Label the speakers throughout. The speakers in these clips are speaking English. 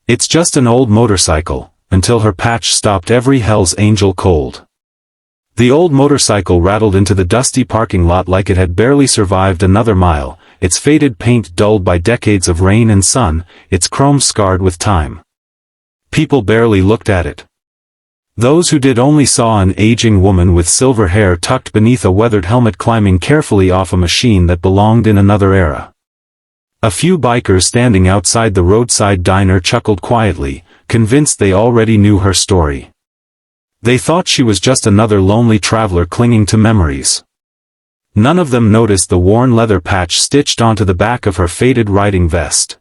Speaker 1: It's just an old motorcycle, until her patch stopped every Hell's Angel cold. The old motorcycle rattled into the dusty parking lot like it had barely survived another mile, its faded paint dulled by decades of rain and sun, its chrome scarred with time. People barely looked at it. Those who did only saw an aging woman with silver hair tucked beneath a weathered helmet climbing carefully off a machine that belonged in another era. A few bikers standing outside the roadside diner chuckled quietly, convinced they already knew her story. They thought she was just another lonely traveler clinging to memories. None of them noticed the worn leather patch stitched onto the back of her faded riding vest.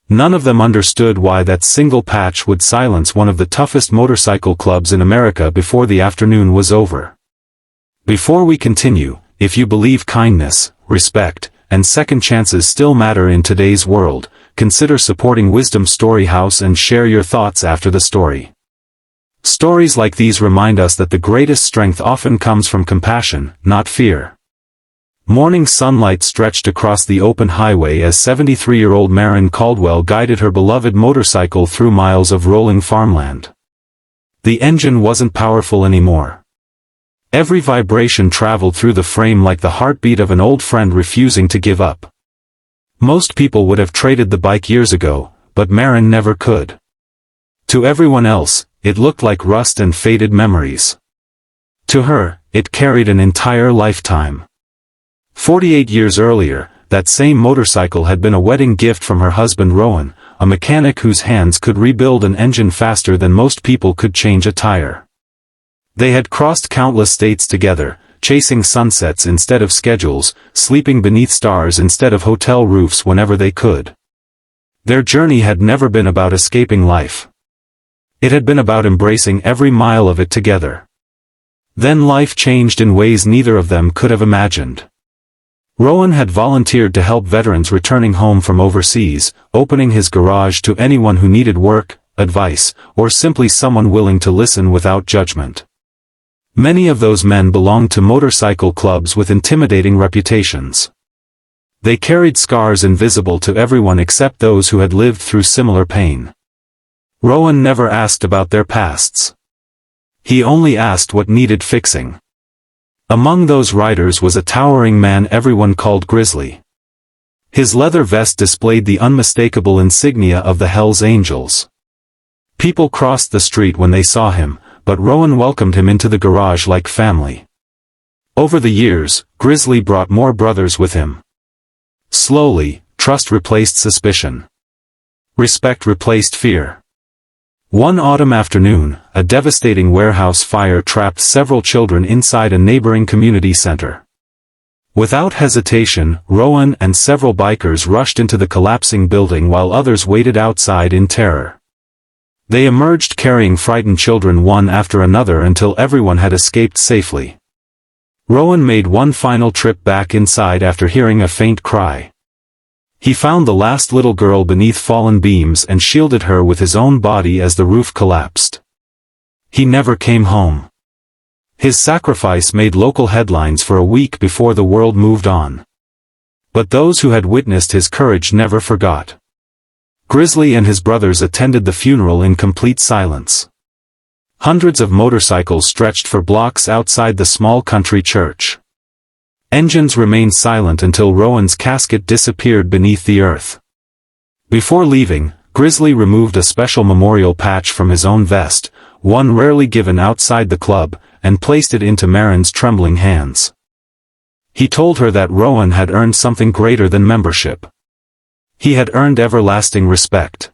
Speaker 1: None of them understood why that single patch would silence one of the toughest motorcycle clubs in America before the afternoon was over. Before we continue, if you believe kindness, respect, and second chances still matter in today's world, consider supporting Wisdom Story House and share your thoughts after the story. Stories like these remind us that the greatest strength often comes from compassion, not fear. Morning sunlight stretched across the open highway as 73-year-old Maren Caldwell guided her beloved motorcycle through miles of rolling farmland. The engine wasn't powerful anymore. Every vibration traveled through the frame like the heartbeat of an old friend refusing to give up. Most people would have traded the bike years ago, but Maren never could. To everyone else, it looked like rust and faded memories. To her, it carried an entire lifetime. 48 years earlier, that same motorcycle had been a wedding gift from her husband Rowan, a mechanic whose hands could rebuild an engine faster than most people could change a tire. They had crossed countless states together, chasing sunsets instead of schedules, sleeping beneath stars instead of hotel roofs whenever they could. Their journey had never been about escaping life. It had been about embracing every mile of it together. Then life changed in ways neither of them could have imagined. Rowan had volunteered to help veterans returning home from overseas, opening his garage to anyone who needed work, advice, or simply someone willing to listen without judgment. Many of those men belonged to motorcycle clubs with intimidating reputations. They carried scars invisible to everyone except those who had lived through similar pain. Rowan never asked about their pasts. He only asked what needed fixing. Among those riders was a towering man everyone called Grizzly. His leather vest displayed the unmistakable insignia of the Hells Angels. People crossed the street when they saw him, but Rowan welcomed him into the garage like family. Over the years, Grizzly brought more brothers with him. Slowly, trust replaced suspicion. Respect replaced fear. One autumn afternoon, a devastating warehouse fire trapped several children inside a neighboring community center. Without hesitation, Rowan and several bikers rushed into the collapsing building while others waited outside in terror. They emerged carrying frightened children one after another until everyone had escaped safely. Rowan made one final trip back inside after hearing a faint cry. He found the last little girl beneath fallen beams and shielded her with his own body as the roof collapsed. He never came home. His sacrifice made local headlines for a week before the world moved on. But those who had witnessed his courage never forgot. Grizzly and his brothers attended the funeral in complete silence. Hundreds of motorcycles stretched for blocks outside the small country church. Engines remained silent until Rowan's casket disappeared beneath the earth. Before leaving, Grizzly removed a special memorial patch from his own vest, one rarely given outside the club, and placed it into Maren's trembling hands. He told her that Rowan had earned something greater than membership. He had earned everlasting respect.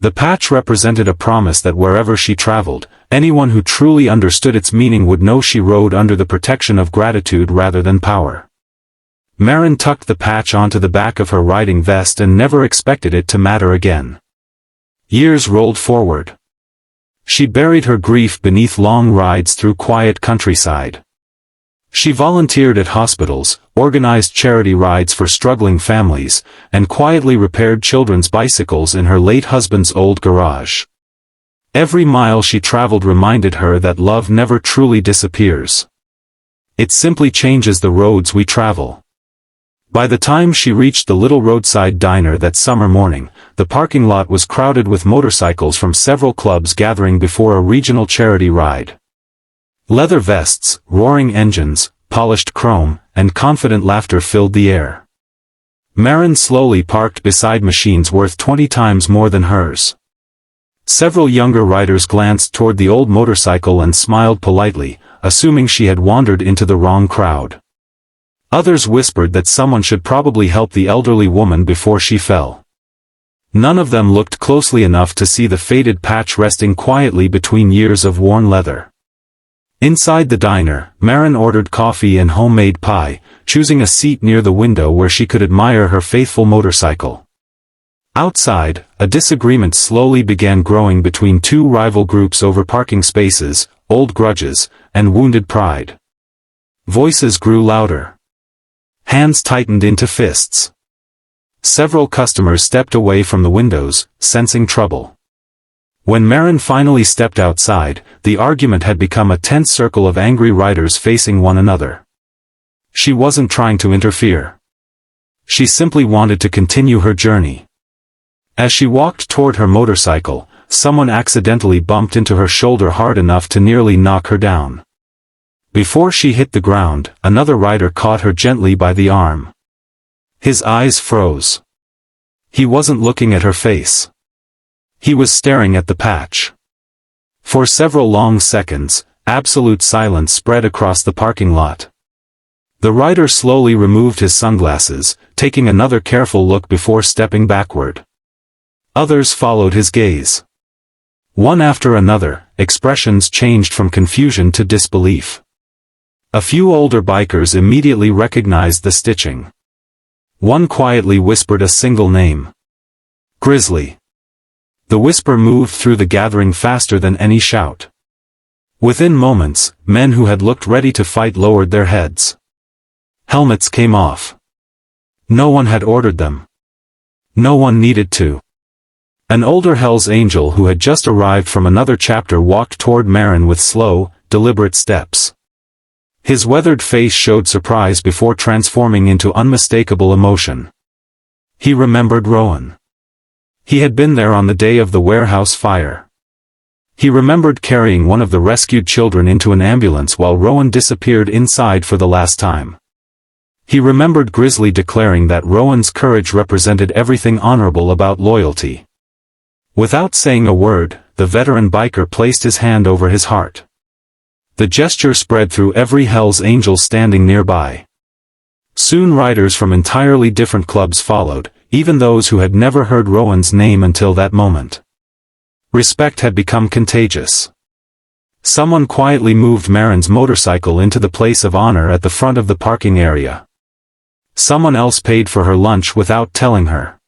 Speaker 1: The patch represented a promise that wherever she traveled, anyone who truly understood its meaning would know she rode under the protection of gratitude rather than power. Maren tucked the patch onto the back of her riding vest and never expected it to matter again. Years rolled forward. She buried her grief beneath long rides through quiet countryside. She volunteered at hospitals, organized charity rides for struggling families, and quietly repaired children's bicycles in her late husband's old garage. Every mile she traveled reminded her that love never truly disappears. It simply changes the roads we travel. By the time she reached the little roadside diner that summer morning, the parking lot was crowded with motorcycles from several clubs gathering before a regional charity ride. Leather vests, roaring engines, polished chrome, and confident laughter filled the air. Marin slowly parked beside machines worth 20 times more than hers. Several younger riders glanced toward the old motorcycle and smiled politely, assuming she had wandered into the wrong crowd. Others whispered that someone should probably help the elderly woman before she fell. None of them looked closely enough to see the faded patch resting quietly between years of worn leather. Inside the diner, Marin ordered coffee and homemade pie, choosing a seat near the window where she could admire her faithful motorcycle. Outside, a disagreement slowly began growing between two rival groups over parking spaces, old grudges, and wounded pride. Voices grew louder. Hands tightened into fists. Several customers stepped away from the windows, sensing trouble. When Marin finally stepped outside, the argument had become a tense circle of angry riders facing one another. She wasn't trying to interfere. She simply wanted to continue her journey. As she walked toward her motorcycle, someone accidentally bumped into her shoulder hard enough to nearly knock her down. Before she hit the ground, another rider caught her gently by the arm. His eyes froze. He wasn't looking at her face. He was staring at the patch. For several long seconds, absolute silence spread across the parking lot. The rider slowly removed his sunglasses, taking another careful look before stepping backward. Others followed his gaze. One after another, expressions changed from confusion to disbelief. A few older bikers immediately recognized the stitching. One quietly whispered a single name. Grizzly. The whisper moved through the gathering faster than any shout. Within moments, men who had looked ready to fight lowered their heads. Helmets came off. No one had ordered them. No one needed to. An older Hell's Angel who had just arrived from another chapter walked toward Marin with slow, deliberate steps. His weathered face showed surprise before transforming into unmistakable emotion. He remembered Rowan. He had been there on the day of the warehouse fire. He remembered carrying one of the rescued children into an ambulance while Rowan disappeared inside for the last time. He remembered Grizzly declaring that Rowan's courage represented everything honorable about loyalty. Without saying a word, the veteran biker placed his hand over his heart. The gesture spread through every Hell's Angel standing nearby. Soon riders from entirely different clubs followed, even those who had never heard Rowan's name until that moment. Respect had become contagious. Someone quietly moved Marin's motorcycle into the place of honor at the front of the parking area. Someone else paid for her lunch without telling her.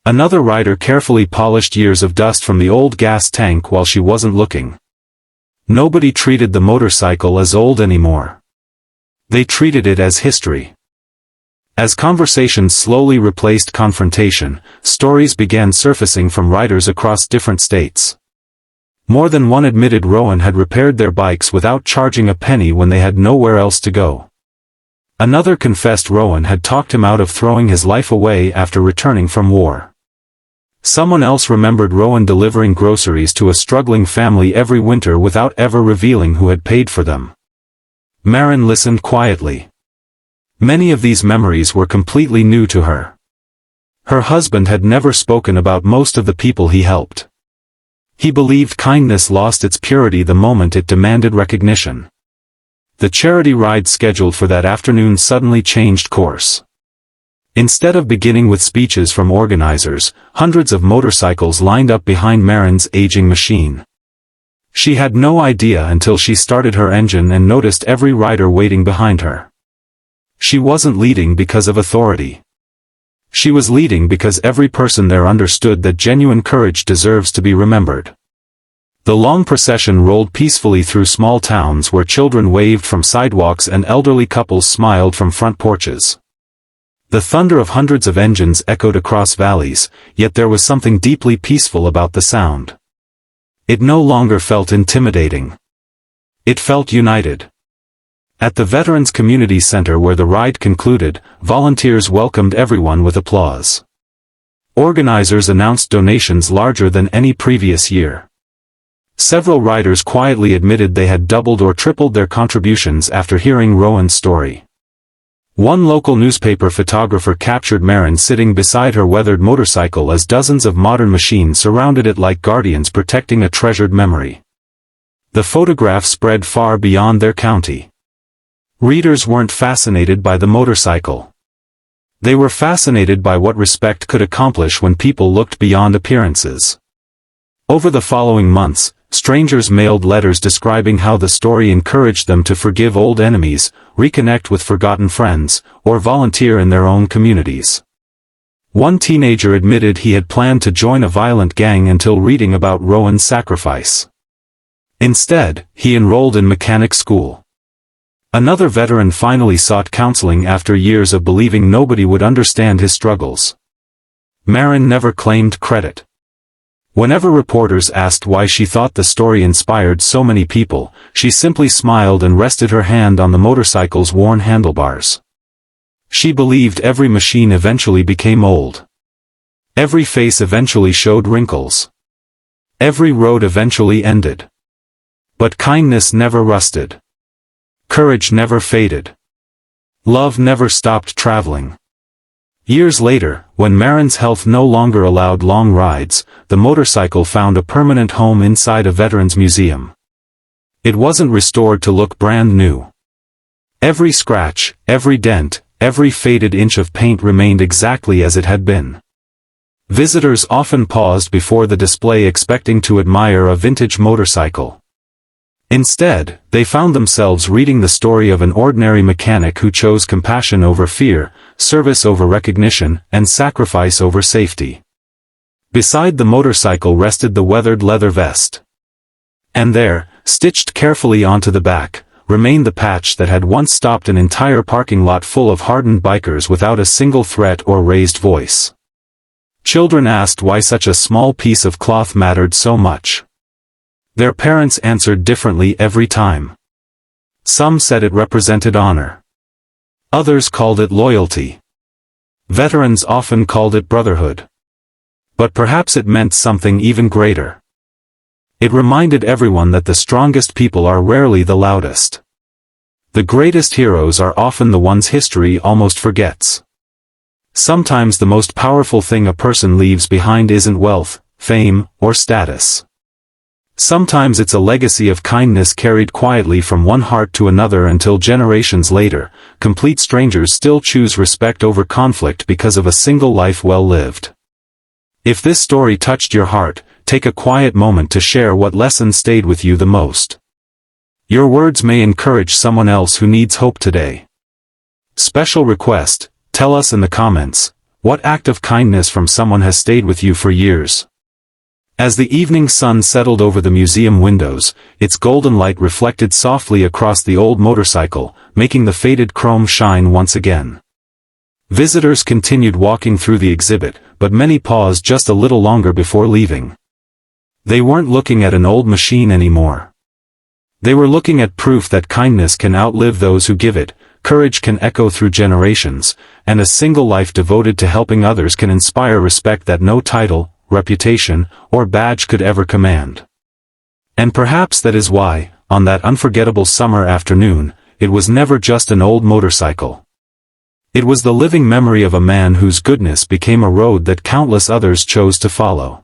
Speaker 1: Another rider carefully polished years of dust from the old gas tank while she wasn't looking. Nobody treated the motorcycle as old anymore. They treated it as history. As conversations slowly replaced confrontation, stories began surfacing from riders across different states. More than one admitted Rowan had repaired their bikes without charging a penny when they had nowhere else to go. Another confessed Rowan had talked him out of throwing his life away after returning from war. Someone else remembered Rowan delivering groceries to a struggling family every winter without ever revealing who had paid for them. Marin listened quietly. Many of these memories were completely new to her. Her husband had never spoken about most of the people he helped. He believed kindness lost its purity the moment it demanded recognition. The charity ride scheduled for that afternoon suddenly changed course. Instead of beginning with speeches from organizers, hundreds of motorcycles lined up behind Marin's aging machine. She had no idea until she started her engine and noticed every rider waiting behind her. She wasn't leading because of authority. She was leading because every person there understood that genuine courage deserves to be remembered. The long procession rolled peacefully through small towns where children waved from sidewalks and elderly couples smiled from front porches. The thunder of hundreds of engines echoed across valleys, yet there was something deeply peaceful about the sound. It no longer felt intimidating. It felt united. At the Veterans Community Center where the ride concluded, volunteers welcomed everyone with applause. Organizers announced donations larger than any previous year. Several riders quietly admitted they had doubled or tripled their contributions after hearing Rowan's story. One local newspaper photographer captured Marin sitting beside her weathered motorcycle as dozens of modern machines surrounded it like guardians protecting a treasured memory. The photograph spread far beyond their county. Readers weren't fascinated by the motorcycle. They were fascinated by what respect could accomplish when people looked beyond appearances. Over the following months, strangers mailed letters describing how the story encouraged them to forgive old enemies, reconnect with forgotten friends, or volunteer in their own communities. One teenager admitted he had planned to join a violent gang until reading about Rowan's sacrifice. Instead, he enrolled in mechanic school. Another veteran finally sought counseling after years of believing nobody would understand his struggles. Marin never claimed credit. Whenever reporters asked why she thought the story inspired so many people, she simply smiled and rested her hand on the motorcycle's worn handlebars. She believed every machine eventually became old. Every face eventually showed wrinkles. Every road eventually ended. But kindness never rusted. Courage never faded. Love never stopped traveling. Years later, when Marin's health no longer allowed long rides, the motorcycle found a permanent home inside a veterans museum. It wasn't restored to look brand new. Every scratch, every dent, every faded inch of paint remained exactly as it had been. Visitors often paused before the display expecting to admire a vintage motorcycle. Instead, they found themselves reading the story of an ordinary mechanic who chose compassion over fear, service over recognition, and sacrifice over safety. Beside the motorcycle rested the weathered leather vest. And there, stitched carefully onto the back, remained the patch that had once stopped an entire parking lot full of hardened bikers without a single threat or raised voice. Children asked why such a small piece of cloth mattered so much. Their parents answered differently every time. Some said it represented honor. Others called it loyalty. Veterans often called it brotherhood. But perhaps it meant something even greater. It reminded everyone that the strongest people are rarely the loudest. The greatest heroes are often the ones history almost forgets. Sometimes the most powerful thing a person leaves behind isn't wealth, fame, or status. Sometimes it's a legacy of kindness carried quietly from one heart to another until generations later, complete strangers still choose respect over conflict because of a single life well lived. If this story touched your heart, take a quiet moment to share what lesson stayed with you the most. Your words may encourage someone else who needs hope today. Special request, tell us in the comments, what act of kindness from someone has stayed with you for years? As the evening sun settled over the museum windows, its golden light reflected softly across the old motorcycle, making the faded chrome shine once again. Visitors continued walking through the exhibit, but many paused just a little longer before leaving. They weren't looking at an old machine anymore. They were looking at proof that kindness can outlive those who give it, courage can echo through generations, and a single life devoted to helping others can inspire respect that no title, reputation, or badge could ever command. And perhaps that is why, on that unforgettable summer afternoon, it was never just an old motorcycle. It was the living memory of a man whose goodness became a road that countless others chose to follow.